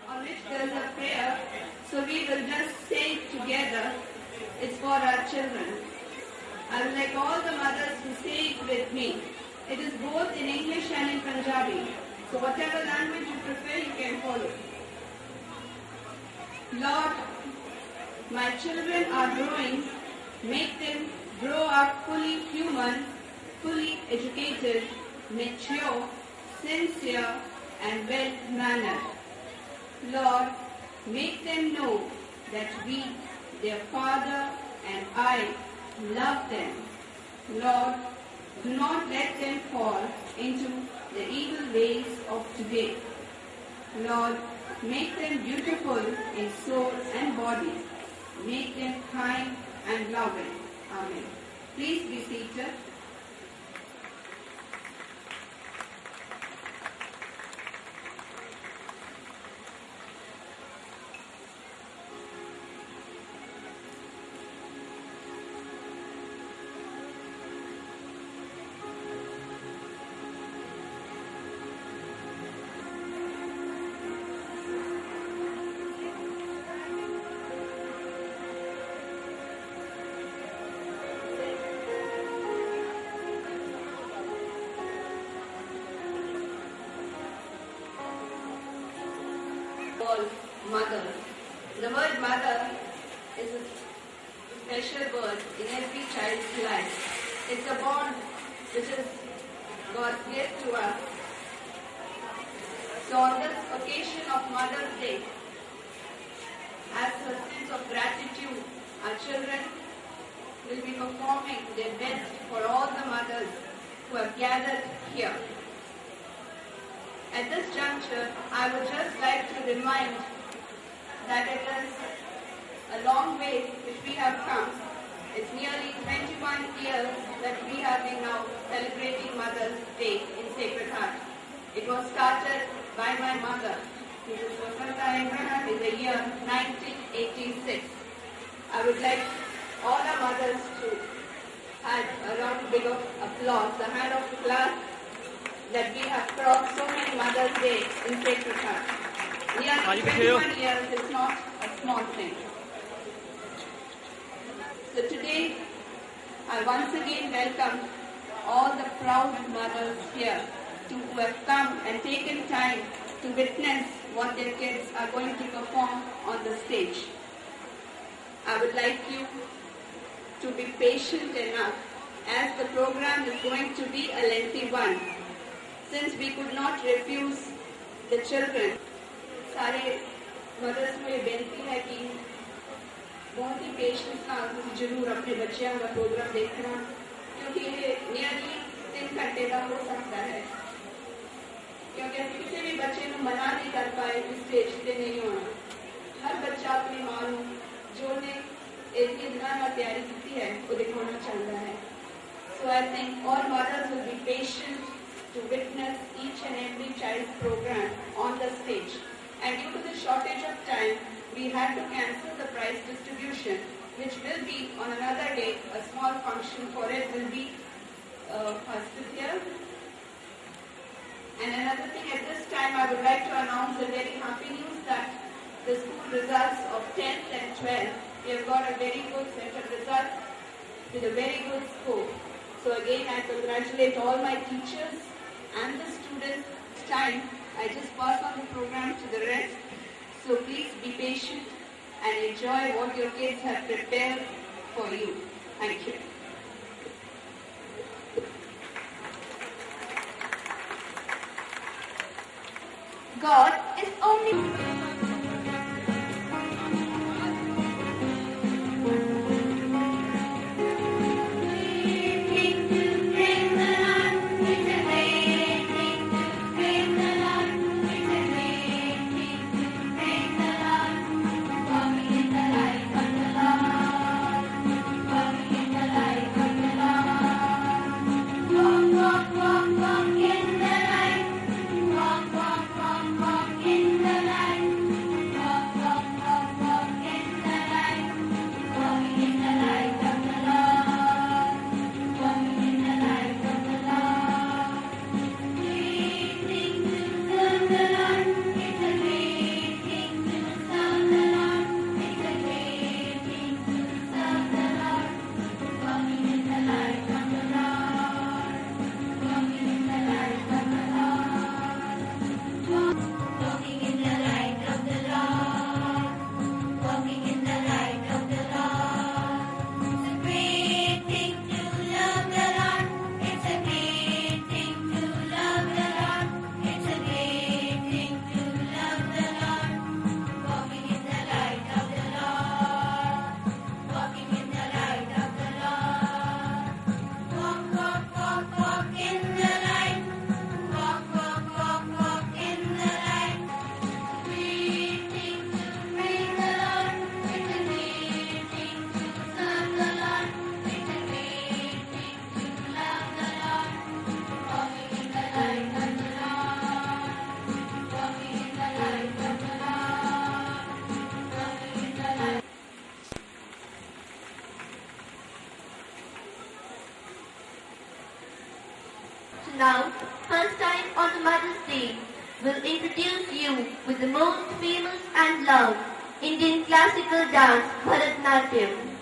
On which there is a prayer, so we will just say it together. It's for our children. I would like all the mothers to say it with me. It is both in English and in Punjabi. So whatever language you prefer, you can follow. Lord, my children are growing. Make them grow up fully human, fully educated, mature, sincere, and well-mannered. Lord, make them know that we, their Father and I, love them. Lord, do not let them fall into the evil ways of today. Lord, make them beautiful in soul and body. Make them kind and loving. Amen. Please be seated. Mother. The word mother is a special word in every child's life. It's a bond which is God's gift to us. So on this occasion of Mother's Day, as a sense of gratitude, our children will be performing their best for all the mothers who have gathered here. At this juncture, I would just like to remind that it is a long way which we have come. It's nearly 21 years that we have been now celebrating Mother's Day in Sacred Heart. It was started by my mother, Mrs. Vasanta Abraham, in the year 1986. I would like all our mothers to have a round big of applause, a hand of clap, that we have crossed so many Mother's Day in Sacred Heart. Nearly 21 years is not a small thing. So today, I once again welcome all the proud mothers here who have come and taken time to witness what their kids are going to perform on the stage. I would like you to be patient enough, as the program is going to be a lengthy one. Since we could not refuse the children, सारे mother's को ये बेनती है कि बहुत ही patience का जरूर अपने बच्चों का प्रोग्राम देखना, क्योंकि ये नियरली 3 घंटे का हो सकता है, क्योंकि किसी भी बच्चे को मना नहीं कर पाए कि स्टेज पे नहीं होना। हर बच्चा अपनी माँ जो ने एक दिन में तैयारी की है वो दिखाना चाहता है। So I think all mothers will be patient to witness each and every child's program on the stage. And due to the shortage of time, we had to cancel the prize distribution, which will be on another day. A small function for it will be hosted here. And another thing, at this time, I would like to announce a very happy news that the school results of 10th and 12th. We have got a very good set of results with a very good score. So again, I congratulate all my teachers and the students. This time, I just pass on the program to the rest. So please be patient and enjoy what your kids have prepared for you. Thank you. God is omnipotent. Now, first time on the Mother's Day, will introduce you with the most famous and loved Indian classical dance, Bharatanatyam.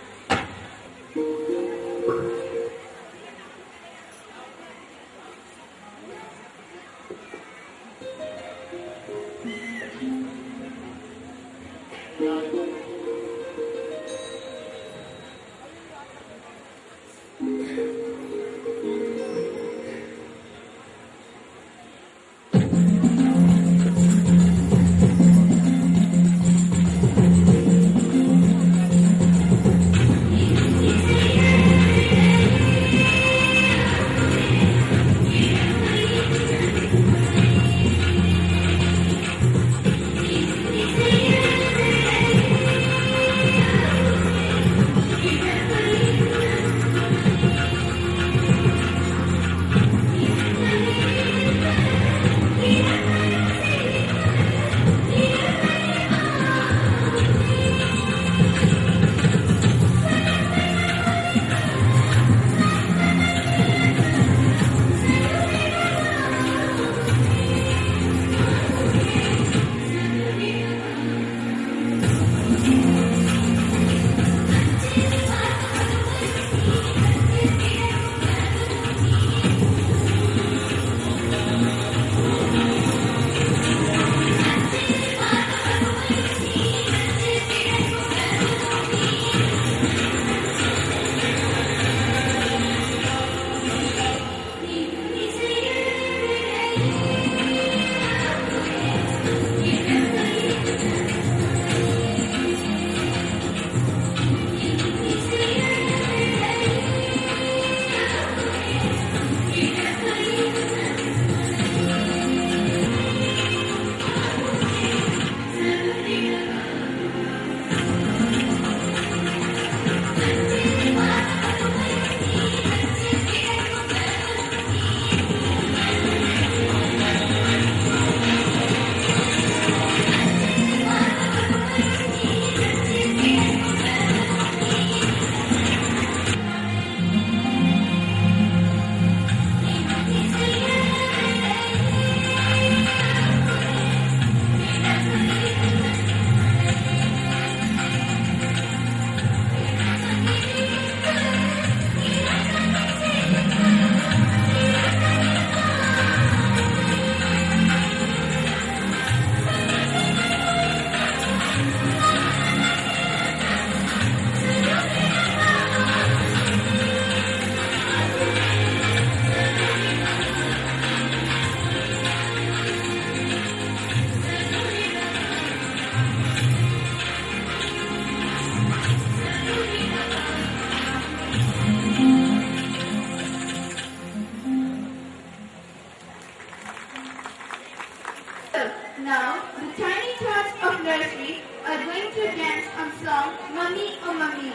Presley are going to dance on song Mummy Oh Mummy.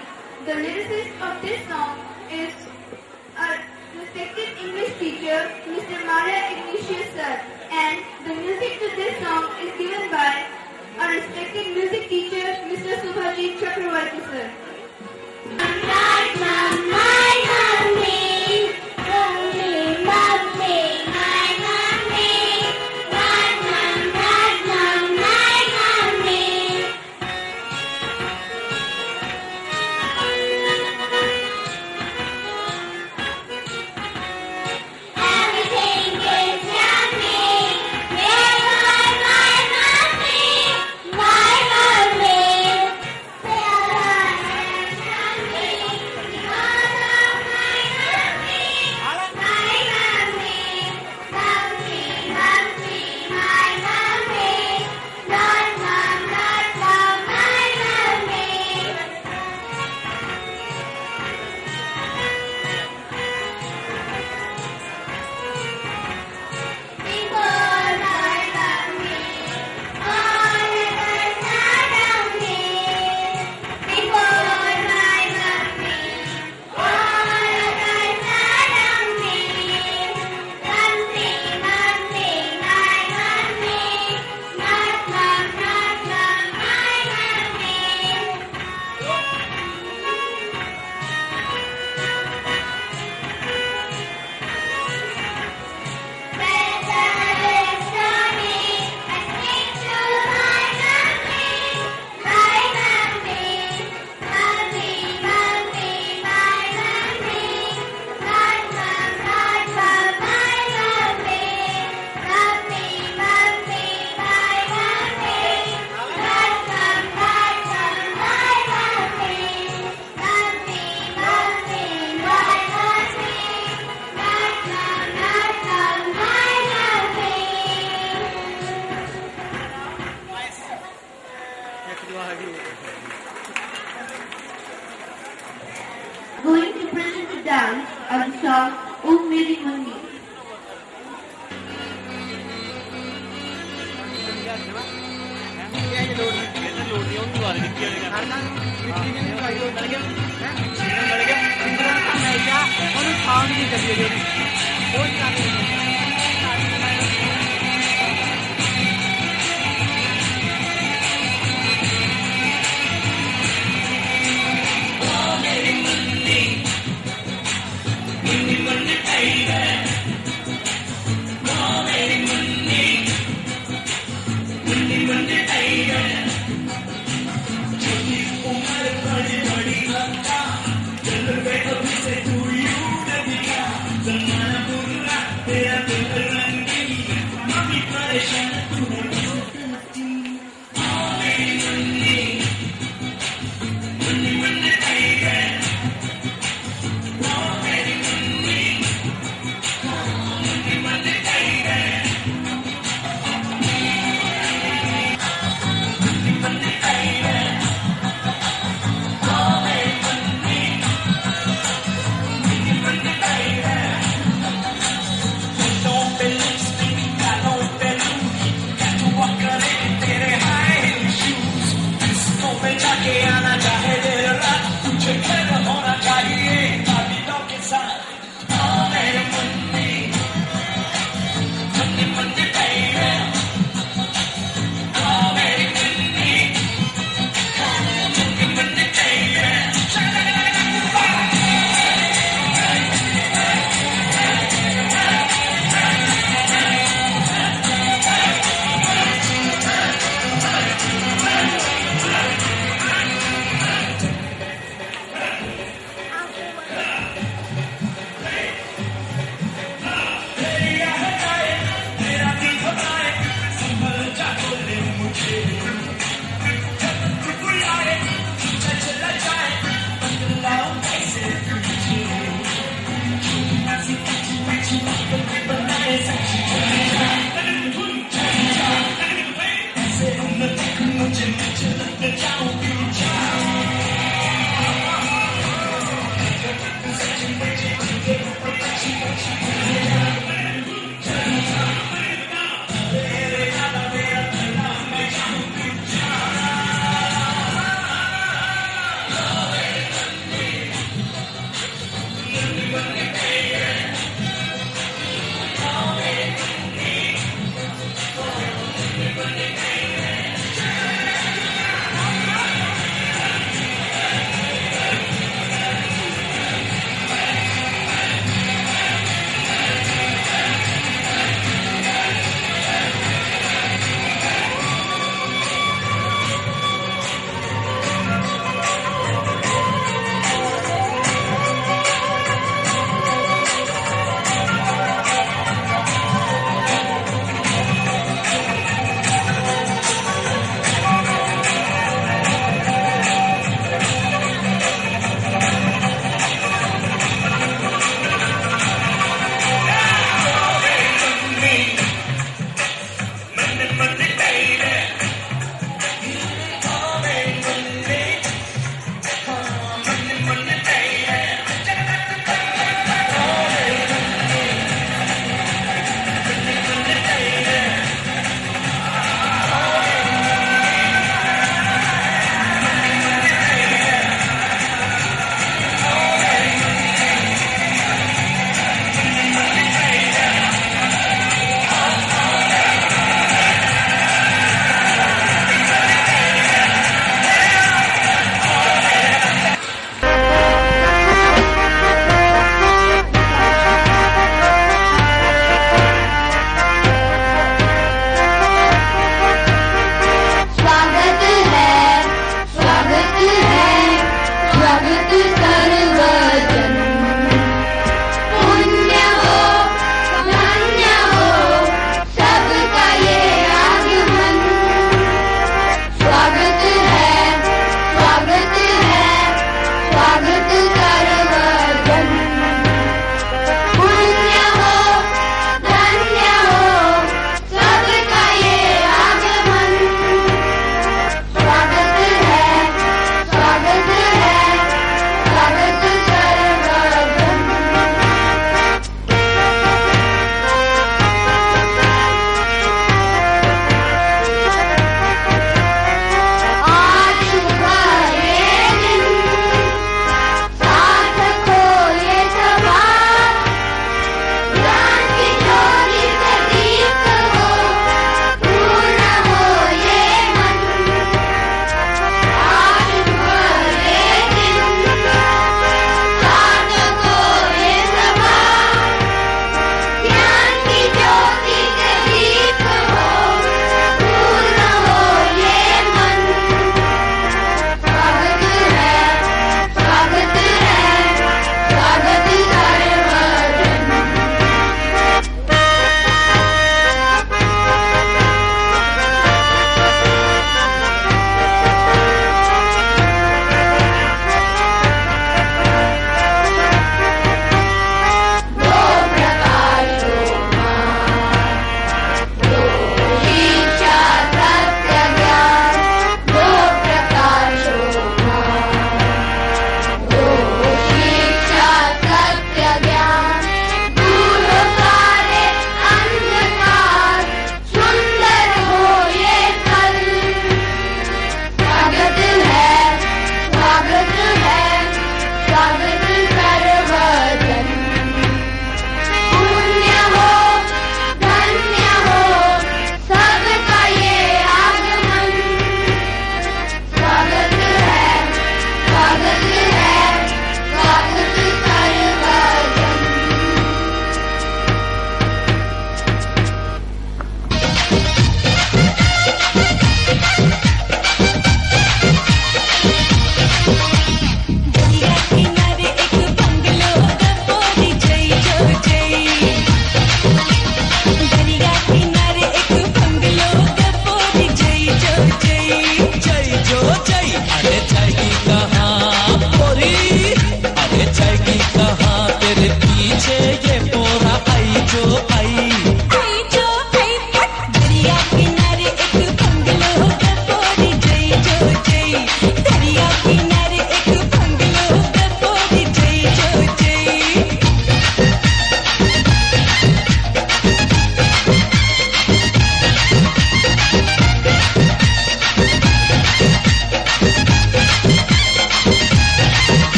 The lyricist of this song is our respected English teacher, Mr. Maria Ignatius sir, and the music to this song is given by our respected music teacher, Mr. Subhajit Chakravarti sir. Going to present the dance on the song Oh Meri Mummy.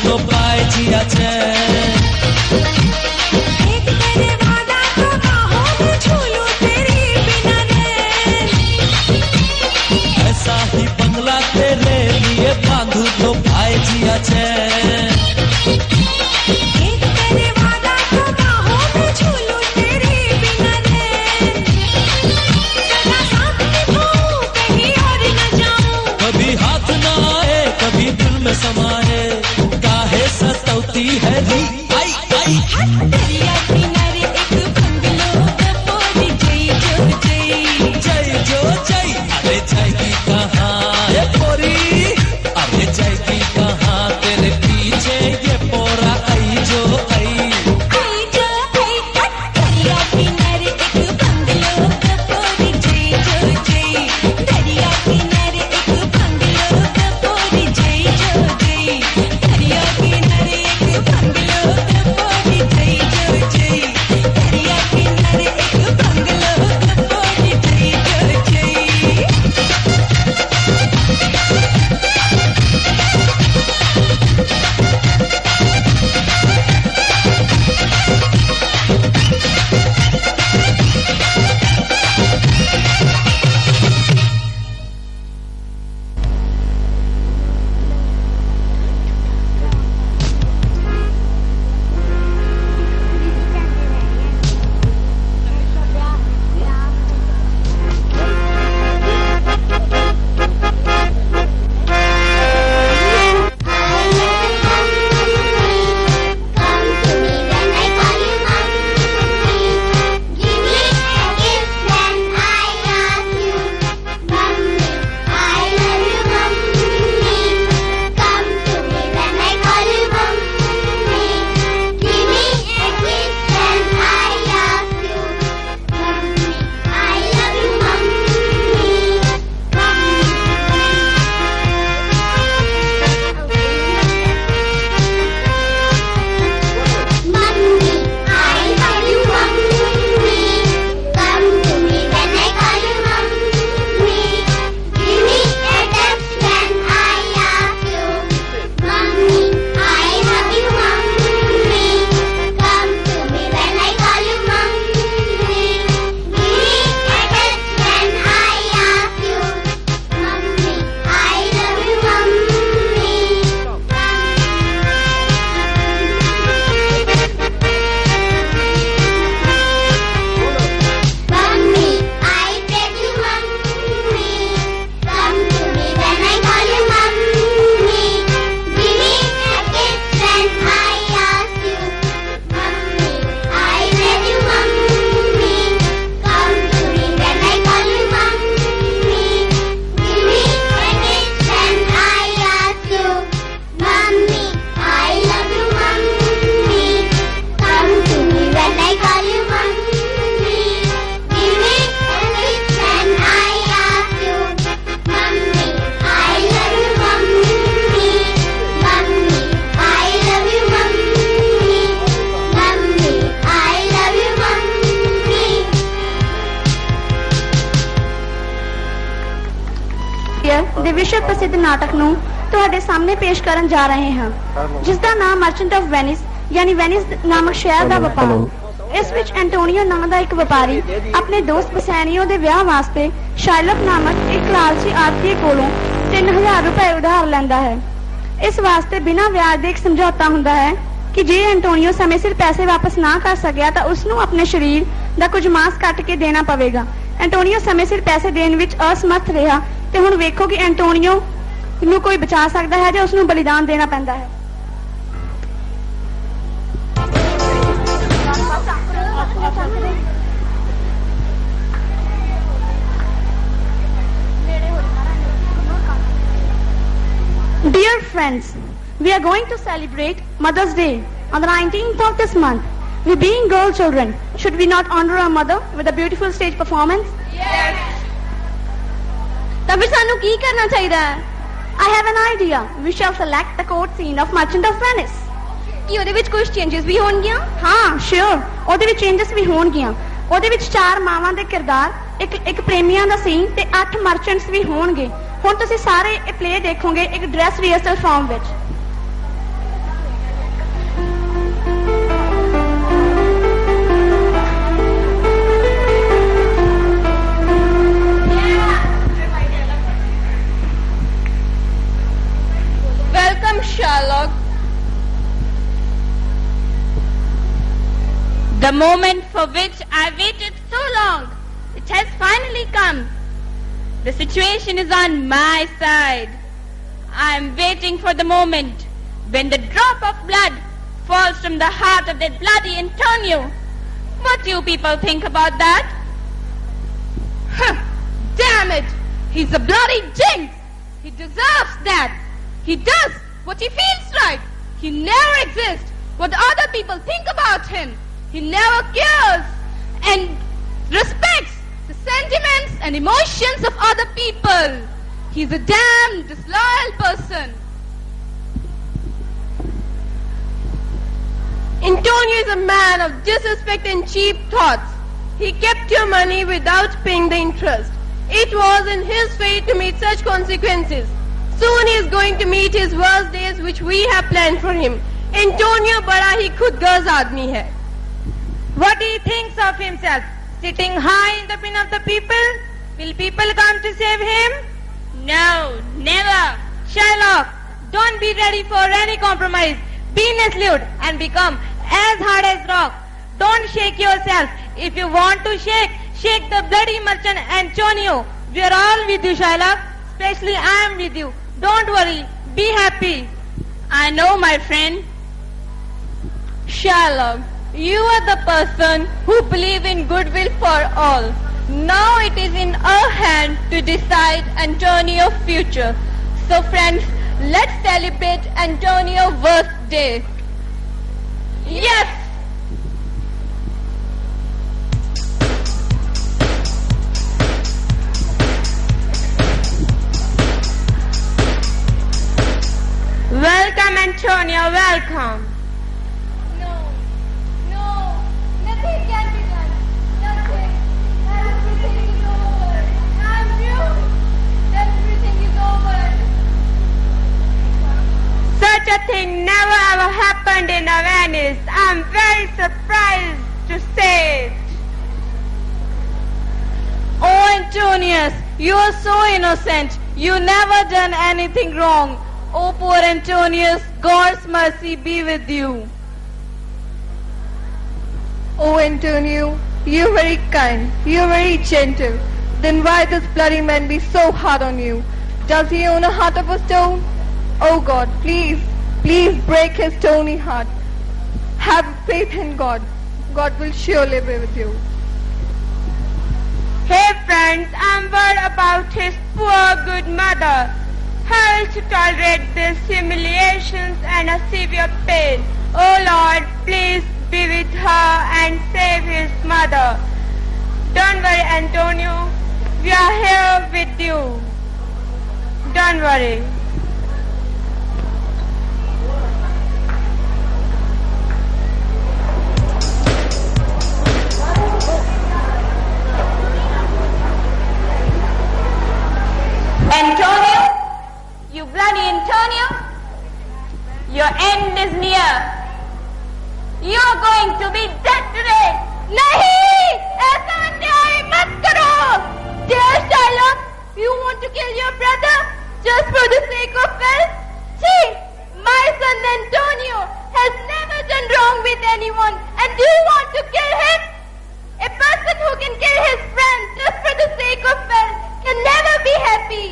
तो पाए जिया चैन। एक तेरे वादा तो बाहों में झूलूं तेरी बिना रैन। ऐसा ही बंगला तेरे लिए बांधू तो पाए जिया चैन। एक तेरे वादा तो बाहों में झूलूं तेरी बिना रैन। सदा साथ निभाऊं कहीं और न जाऊं। कभी हाथ ना आए कभी दिल में समाए, काहे सतौती है री आई आई। दरिया किनारे एक बंगलो गपोरी जई जो जई। जय जो जय, अरे जाएगी कहाँ ये पोरी, अरे जाएगी कहाँ तेरे पीछे ये पोरा आई जो आई। आई जो आई दरिया किनारे एक बंगलो गपोरी जई जो जई। दरिया किनारे एक बंगलो गपोरी जई जो जई। दरिया किनारे एक बंगलो गपोरी जई जो जई। दरिया किनारे एक बंगलो गपोरी जई जो जई। ਦੇ ਵਿਸ਼ਵ ਪ੍ਰਸਿੱਧ ਨਾਟਕ ਨੂੰ ਤੁਹਾਡੇ ਸਾਹਮਣੇ ਪੇਸ਼ ਕਰਨ ਜਾ ਰਹੇ ਹਾਂ, ਜਿਸ ਦਾ ਨਾਮ ਮਰਚੈਂਟ ਆਫ ਵੈਨਿਸ ਯਾਨੀ ਵੈਨਿਸ ਨਾਮਕ ਸ਼ਹਿਰ ਦਾ ਵਪਾਰ। ਇਸ ਵਿੱਚ ਐਂਟੋਨੀਓ ਨਾਂ ਦਾ ਇੱਕ ਵਪਾਰੀ ਆਪਣੇ ਦੋਸਤ ਬਸੈਨੀਓ ਦੇ ਵਿਆਹ ਵਾਸਤੇ ਸ਼ਾਇਲਪ ਨਾਮਕ ਇੱਕ ਲਾਲਚੀ ਆਦਮੀ ਕੋਲੋਂ 3000 ਰੁਪਏ ਉਧਾਰ ਲੈਂਦਾ ਹੈ। ਇਸ ਵਾਸਤੇ ਬਿਨਾਂ ਵਿਆਜ ਦੇ ਇੱਕ ਸਮਝੌਤਾ ਹੁੰਦਾ ਹੈ ਕਿ ਜੇ ਐਂਟੋਨੀਓ ਸਮੇਂ ਸਿਰ ਪੈਸੇ ਵਾਪਸ ਨਾ ਕਰ ਸਕਿਆ ਤਾਂ ਉਸ ਨੂੰ ਆਪਣੇ ਸਰੀਰ ਦਾ ਕੁਝ ਮਾंस ਕੱਟ ਕੇ ਦੇਣਾ ਪਵੇਗਾ। ਐਂਟੋਨੀਓ ਸਮੇਂ ਸਿਰ ਪੈਸੇ ਦੇਣ ਵਿੱਚ ਅਸਮਰਥ ਰਿਹਾ ਤੇ ਹੁਣ ਵੇਖੋ ਕਿ ਐਂਟੋਨੀਓ ਨੂੰ ਕੋਈ ਬਚਾ ਸਕਦਾ ਹੈ ਜਾਂ ਉਸ ਨੂੰ ਬਲੀਦਾਨ ਦੇਣਾ ਪੈਂਦਾ ਹੈ। Dear friends, we are going to celebrate Mother's Day on the 19th of this month. We being girl children, should we not honor our mother with a beautiful stage performance? Yes. ਤਾਂ ਫਿਰ ਸਾਨੂੰ ਕੀ ਕਰਨਾ ਚਾਹੀਦਾ ਹੈ? I have an idea. We shall select the court scene of Merchant of Venice. ਕੀ ਉਹਦੇ ਵਿੱਚ ਕੁਝ changes ਵੀ ਹੋਣਗੀਆਂ? ਹਾਂ, sure. ਉਹਦੇ ਵਿੱਚ ਚੇਂਜਸ ਵੀ ਹੋਣਗੀਆਂ। ਉਹਦੇ ਵਿੱਚ 4 ਮਾਵਾਂ ਦੇ ਕਿਰਦਾਰ, ਇੱਕ ਪ੍ਰੇਮੀਆਂ ਦਾ ਸੀਨ ਤੇ 8 ਮਰਚੈਂਟਸ ਵੀ ਹੋਣਗੇ। ਹੁਣ ਤੁਸੀਂ ਸਾਰੇ ਇਹ ਪਲੇ ਦੇਖੋਗੇ ਇੱਕ ਡਰੈਸ ਰਿਹਰਸਲ ਫਾਰਮ ਵਿੱਚ। The moment for which I waited so long, it has finally come. The situation is on my side. I am waiting for the moment when the drop of blood falls from the heart of that bloody Antonio. What do you people think about that? Damn it! He's a bloody jinx! He deserves that! He does what he feels right! He never exists what other people think about him! He never cares and respects the sentiments and emotions of other people! He's a damn disloyal person! Antonio is a man of disrespect and cheap thoughts. He kept your money without paying the interest. It was in his fate to meet such consequences. Soon he is going to meet his worst days which we have planned for him. Antonio bada hi khudgarz aadmi hai. What he thinks of himself? Sitting high in the pin of the people? Will people come to save him? No, never. Shylock, don't be ready for any compromise. Be resolute and become as hard as rock. Don't shake yourself. If you want to shake, shake the bloody merchant Antonio. We are all with you, Shylock. Especially I am with you. Don't worry. Be happy. I know, my friend. Shylock, you are the person who believe in goodwill for all. Now it is in our hand to decide Antonio's future. So friends, let's celebrate Antonio's birthday. Yes! Welcome, Antonio, welcome. No, nothing can be done. Nothing. Everything is over. I'm ruined. Everything is over. Such a thing never ever happened in Venice. I'm very surprised to say it. Oh, Antonius, you are so innocent. You never done anything wrong. Oh, poor Antonius, God's mercy be with you. Oh, Antonio, you're very kind. You're very gentle. Then why this bloody man be so hard on you? Does he own a heart of a stone? Oh God, please, please break his stony heart. Have faith in God. God will surely be with you. Hey friends, I'm worried about his poor good mother. How to tolerate these humiliations and a severe pain. Oh Lord, please be with her and save his mother. Don't worry, Antonio. We are here with you. Don't worry. Antonio? You bloody Antonio? Your end is near. You're going to be dead today. नहीं! ऐसा अन्याय मत करो! Dear Shylock, you want to kill your brother just for the sake of wealth? See, my son Antonio has never done wrong with anyone, and you want to kill him? A person who can kill his friend just for the sake of wealth can never be happy.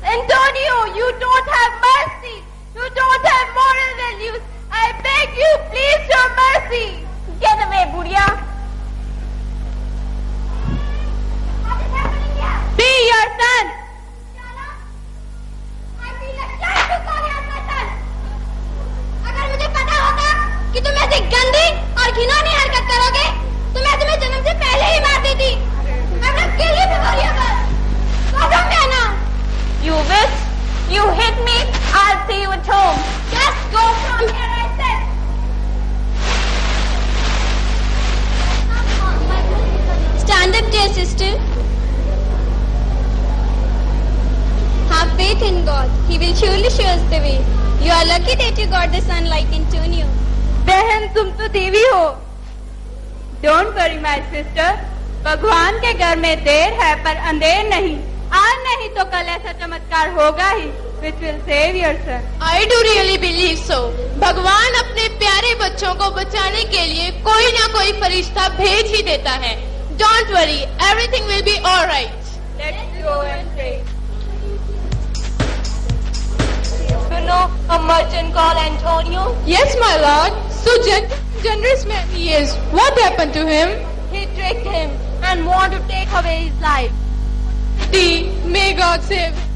Antonio, you don't have mercy. You don't have moral values. I beg you, please show mercy. Get away, Budia. What is happening here? Be your son. I feel ashamed to call you as my son. अगर मुझे पता होता कि तुम ऐसी गंदी और घिनौनी हरकत करोगे, तो मैं तुम्हें जन्म से पहले ही मार देती। I will kill you before you ever. कसम कहना। You wish you hit me, I'll see you at home. Just go from here, I said. Stand up, dear sister. Have faith in God. He will surely show us the way. You are lucky that you got the son like Antonio. बहन तुम तो देवी हो. Don't worry, my sister. भगवान के घर में देर है पर अंधेर नहीं. आज नहीं तो कल ऐसा चमत्कार होगा ही. Which will save your son. I do really believe so. भगवान अपने प्यारे बच्चों बच्चों को बचाने के लिए कोई ना कोई फरिश्ता भेज ही देता है. Don't worry, everything will be all right. Let's go and pray. You know a merchant called Antonio? Yes, my lord. So generous man he is. What happened to him? He tricked him and wanted to take away his life. May God save him.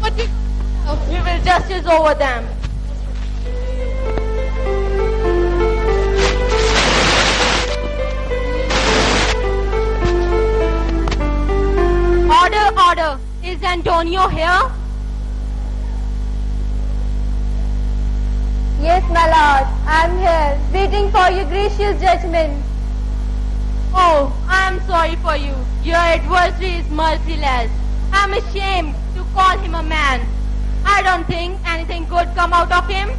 But we will justice over them. Order, order. Is Antonio here? Yes, my lord, I am here, waiting for your gracious judgment. Oh, I am sorry for you. Your adversary is merciless. I am ashamed to call him a man. I don't think anything good come out of him.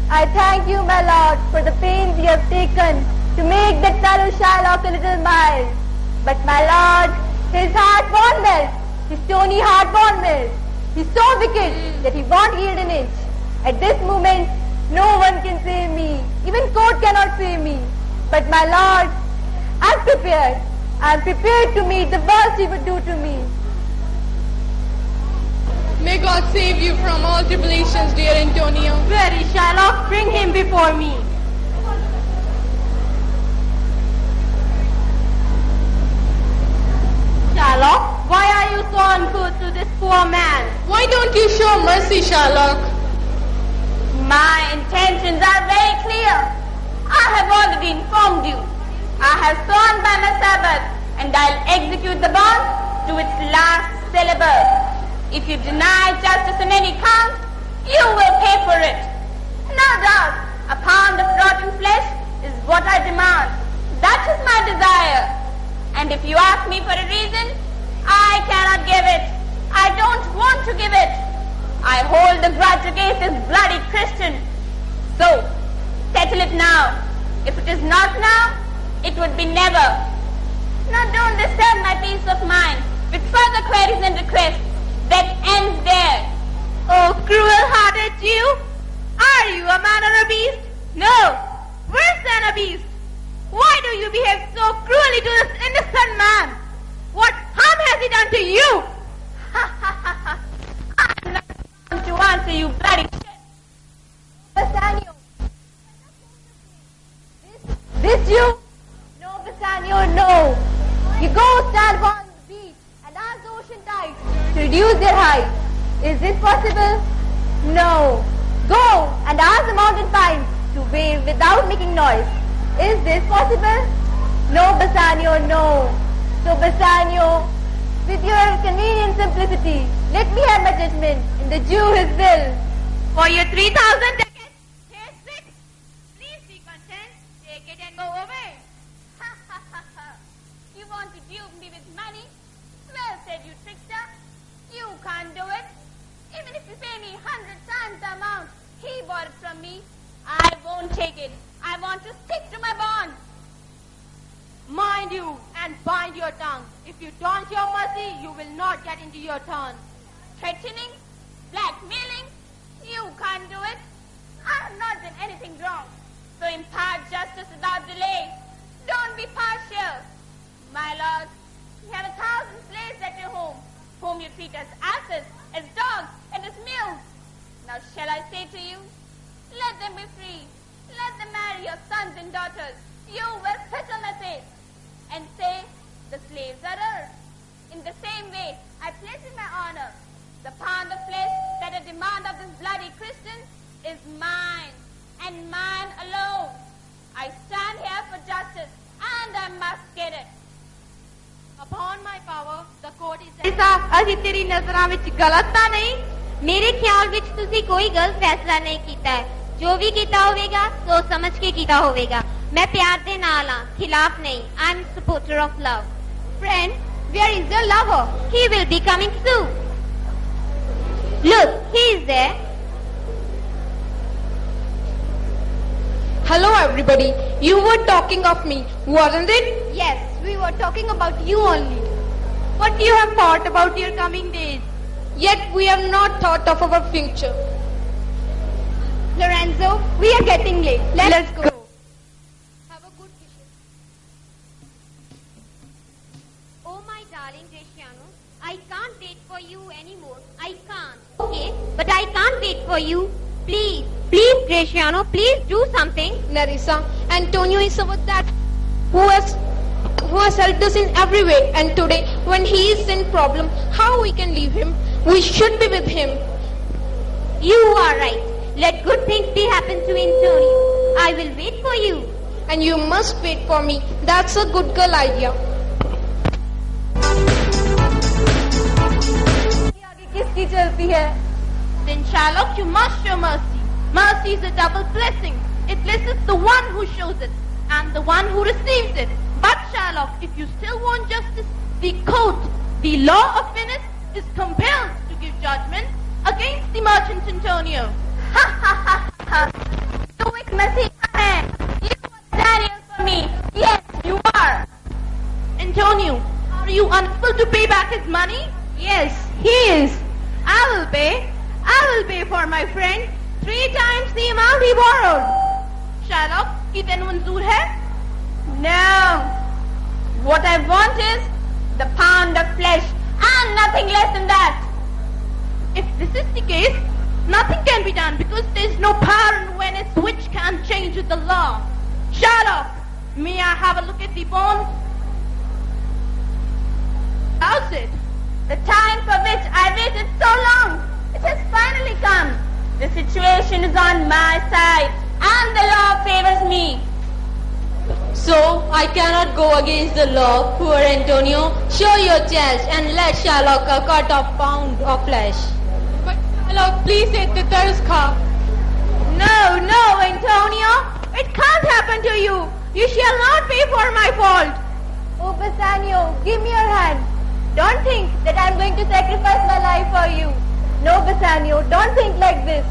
I thank you, my lord, for the pains you have taken to make that fellow Shylock a little mild. But my lord, his heart won't melt. His stony heart won't melt. He's so wicked that he won't yield an inch. At this moment, no one can save me. Even court cannot save me. But my lord, I'm prepared. I'm prepared to meet the worst he would do to me. May God save you from all tribulations, dear Antonio. Where is Shylock? Bring him before me. Shylock, why are you so ungood to this poor man? Why don't you show mercy, Shylock? My intentions are very clear. I have already informed you. I have sworn by my Sabbath, and I'll execute the bond to its last syllable. If you deny justice on any count, you will pay for it. No doubt, a pound of rotten flesh is what I demand. That is my desire. And if you ask me for a reason, I cannot give it. I don't want to give it. I hold the grudge against this bloody Christian. So, settle it now. If it is not now, it would be never. Now don't disturb my peace of mind with further queries and requests. That ends there. Oh, cruel-hearted Jew! Are you a man or a beast? No, worse than a beast. Why do you behave so cruelly to this innocent man? What harm has he done to you? I'm not going to answer you, bloody shit. Bassanio. This you? No, Bassanio, no. You go stand upon the beach and ask the ocean tides to reduce their height. Is this possible? No. Go and ask the mountain pines to wave without making noise. Is this possible? No, Bassanio, no. So, Bassanio, with your convenient simplicity, let me have my judgment and the Jew his will. For your 3,000 ducats, here's 6. Please be content. Take it and go away. You want to dupe me with money? Well said, you trickster. You can't do it. Even if you pay me 100 times the amount he bought it from me, I won't take it. I want to stick to my bond. Mind you and bind your tongue. If you don't show mercy, you will not get into your turn. Threatening? Blackmailing? You can't do it. I have not done anything wrong. So impart justice without delay. Don't be partial. My lord, you have 1,000 slaves at your home, whom you treat as asses, as dogs, and as mules. Now shall I say to you, let them be free. Let them marry your sons and daughters. You will spit on my face and say, the slaves are ours. In the same way, I place in my honor the pound of flesh that at demand of this bloody Christian is mine, and mine alone. I stand here for justice, and I must get it. Upon my power, the court is... ਅਸੀਂ ਤੇਰੀ ਨਜ਼ਰਾਂ ਵਿੱਚ ਗਲਤ ਤਾਂ ਨਹੀਂ? ਮੇਰੇ ਖਿਆਲ ਵਿੱਚ ਤੁਸੀਂ ਕੋਈ ਗਲਤ ਫੈਸਲਾ ਨਹੀਂ ਕੀਤਾ ਹੈ। ਜੋ ਵੀ ਕੀਤਾ ਹੋਵੇਗਾ ਸੋਚ ਸਮਝ ਕੇ ਕੀਤਾ ਹੋਵੇਗਾ। ਮੈਂ ਪਿਆਰ ਦੇ ਨਾਲ ਹਾਂ, ਖਿਲਾਫ ਨਹੀਂ। I am supporter of love. Friend, where is your lover? He will be coming soon. Look, he is there. Hello everybody. You were talking of me, wasn't it? Yes, we were talking about you only. What you have thought about your coming days? Yet we have not thought of our future. Lorenzo Enzo, we are getting late. Let's go. Have a good vision. Oh my darling Graciano, I can't wait for you anymore. I can't. Okay, but I can't wait for you. Please, please Graciano, please do something. Larissa, Antonio is someone that who has helped us in every way, and today when he is in problem, how we can leave him? We should be with him. You are right. Let good things be happen to Antonio. I will wait for you. And you must wait for me. That's a good girl idea. किसकी चलती है? Then Sherlock, you must show mercy. Mercy is a double blessing. It blesses the one who shows it and the one who receives it. But Sherlock, if you still want justice, the court, the law of Venice, is compelled to give judgment against the merchant Antonio. Ha ha ha ha. You एक मसीहा है. You are Daniel for me. Yes, you are. Antonio, are you unable to pay back his money? Yes. He is. I will pay. I will pay for my friend 3 times the amount he borrowed. Sherlock, ki then manzoor hai? No. What I want is the pound of flesh and nothing less than that. If this is the case, nothing can be done because there is no power in Venice which can change the law. Sherlock, may I have a look at the bond? How's it? The time for which I waited so long, it has finally come. The situation is on my side and the law favors me. So, I cannot go against the law, poor Antonio. Show your chest and let Sherlock cut a pound of flesh. But Sherlock, please let the thirst come. No, no, Antonio. It can't happen to you. You shall not pay for my fault. Oh, Bassanio, give me your hand. Don't think that I'm going to sacrifice my life for you. No, Bassanio, don't think like this.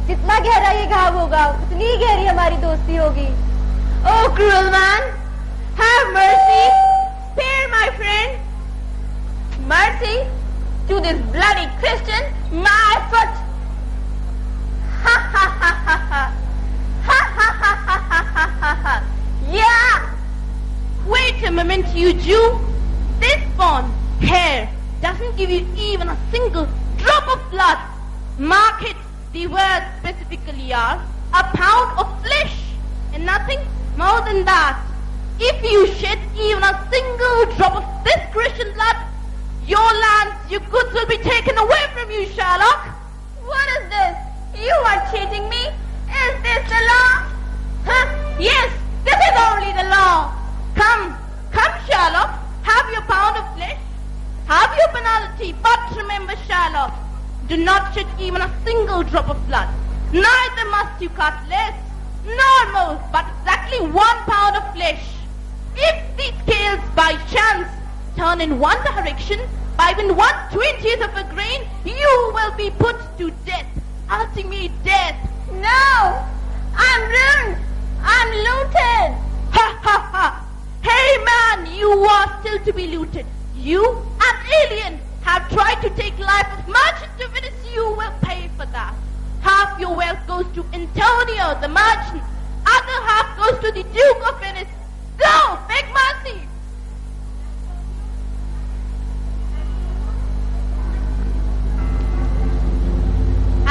जितना गहरा ये घाव होगा, उतनी ही गहरी हमारी दोस्ती होगी. Oh, cruel man, have mercy. Spare my friend. Mercy to this bloody Christian, my foot. Ha ha ha ha ha. Ha ha ha ha ha ha ha. Yeah. Wait a moment, you Jew. This bond here doesn't give you even a single drop of blood. Mark it. The words specifically are a pound of flesh and nothing more than that. If you shed even a single drop of this Christian blood, your lands, your goods will be taken away from you, Sherlock. What is this? You are cheating me? Is this the law? Huh? Yes, this is only the law. Come, come, Sherlock. Have your pound of flesh. Have your penalty. But remember, Sherlock, do not shed even a single drop of blood. Neither must you cut less, nor more, but exactly 1 pound of flesh. If the scales by chance turn in one direction, by even 1/20th of a grain, you will be put to death, ultimate death. No! I'm ruined! I'm looted! Ha ha ha! Hey man, you are still to be looted. You, an alien, have tried to take life of merchant of Venice. You will pay for that. Half your wealth goes to Antonio the merchant. Other half goes to the Duke of Venice. Go, beg mercy.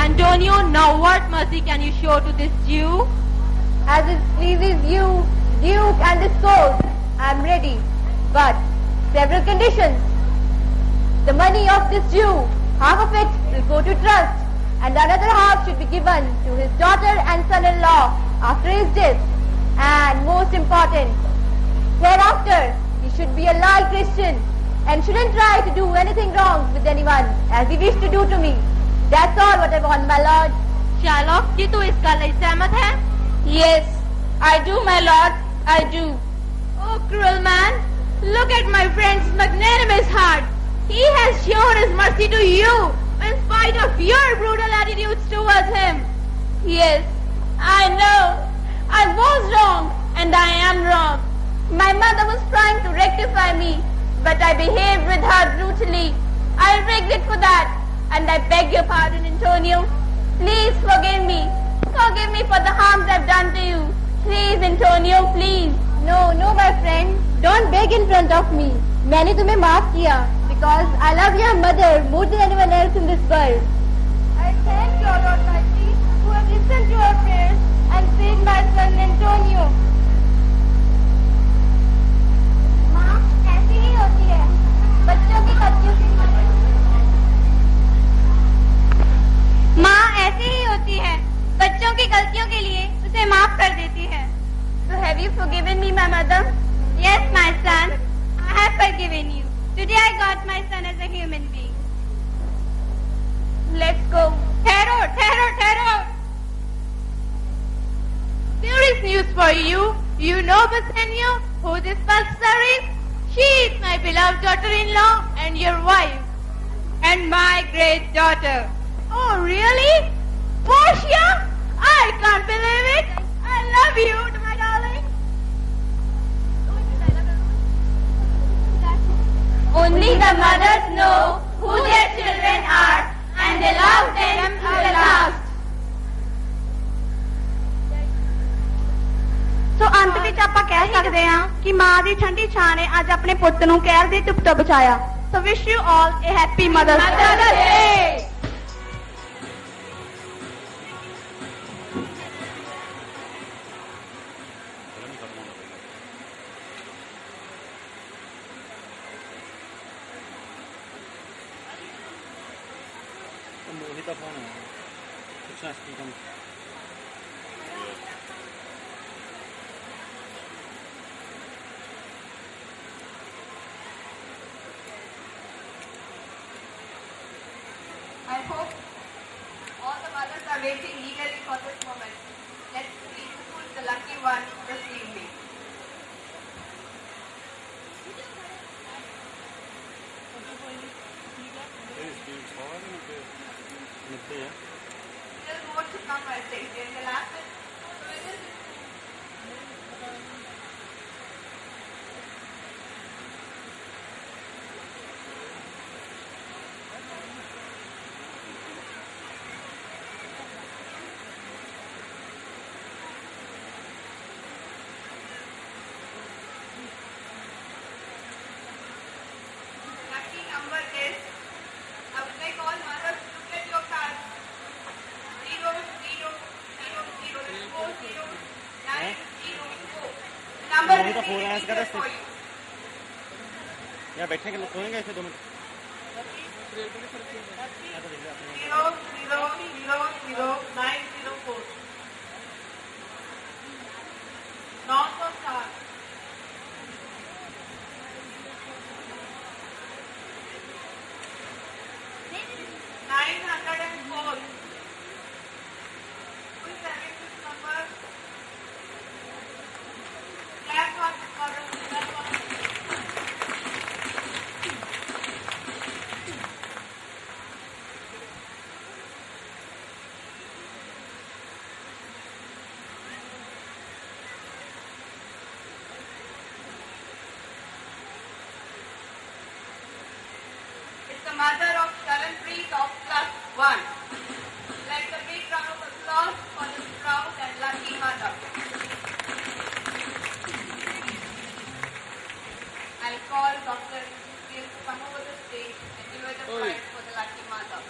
Antonio, now what mercy can you show to this Jew? As it pleases you, Duke and the sword, I am ready. But several conditions. The money of this Jew, half of it will go to trust, and another half should be given to his daughter and son-in-law after his death. And most important, thereafter, he should be a loyal Christian and shouldn't try to do anything wrong with anyone as he wished to do to me. That's all what I want, my lord. Sherlock, क्या तू इसका लिए सहमत है? Yes, I do, my lord, I do. Oh, cruel man, look at my friend's magnanimous heart. He has shown his mercy to you in spite of your brutal attitudes towards him. Yes, I know. I was wrong and I am wrong. My mother was trying to rectify me, but I behaved with her brutally. I regret for that, and I beg your pardon, Antonio. Please forgive me. Forgive me for the harms I've done to you. Please, Antonio, please. No, no, my friend. Don't beg in front of me. मैंने तुम्हें माफ किया because I love your mother more than anyone else in this world. I thank God Almighty who has listened to our prayers and saved my son Antonio. माँ ऐसी ही होती है बच्चों की गलतियों के लिए। माँ ऐसी ही होती है बच्चों की गलतियों के लिए उसे माफ कर देती है। So have you forgiven me, my mother? Yes, my son. I have forgiven you. Today I got my son as a human being. Let's go. ठहरो. There is news for you. You know, Bassanio, who this Pulsar is? She is my beloved daughter-in-law and your wife. And my great daughter. Oh, really? Portia? I can't believe it. I love you, my darling. Only the mothers know who their children are and they love them to the last. ਸੋ ਅੰਤ ਵਿੱਚ ਆਪਾਂ ਕਹਿ ਸਕਦੇ ਹਾਂ ਕਿ ਮਾਂ ਦੀ ਠੰਡੀ ਛਾਂ ਨੇ ਅੱਜ ਆਪਣੇ ਪੁੱਤ ਨੂੰ ਕਹਿਰ ਦੀ ਧੁੱਪ ਤੋਂ ਬਚਾਇਆ। So wish you all a happy mother's day. Mohit का फोन है पूछना speaker I hope all the mothers are waiting eagerly for this moment. Let's see who is the lucky one this evening. There's more to come, I think. In the last lucky number is, I would like all mothers to look at your cards. 0, 0, 0, 0, 4, 0, 9, 0, 4. The number मोहित का will phone be आया इसका easier दस for you. यहाँ बैठने के लिए सोएंगे ऐसे 2 minute 0, 0, 0, 0, 9, 0, 4. North or south? Nine hundred and four. Who is having this number? Black or black or It's the mother of Sharanpreet of class 1. Like a big round of applause for this proud and lucky mother. I'll call Dr. Gill to come over the stage and give her the prize for the lucky mother.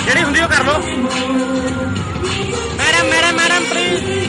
ਜਿਹੜੀ ਹੁੰਦੀ ਉਹ ਕਰ ਲਓ madam madam madam please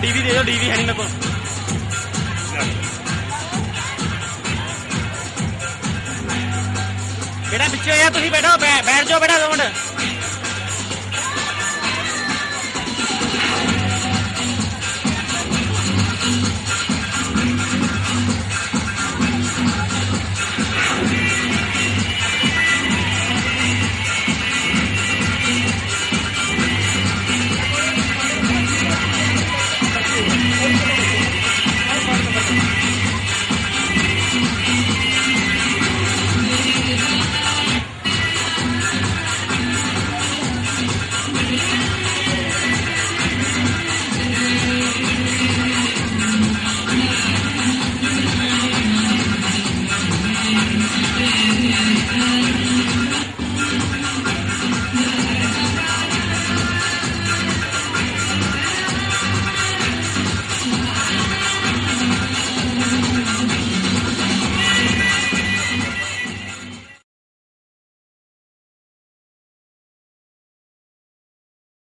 DV दे दो DV है नहीं मेरे को बेटा पीछे आया तुम बैठो बैठ जाओ बेटा 2 मिनट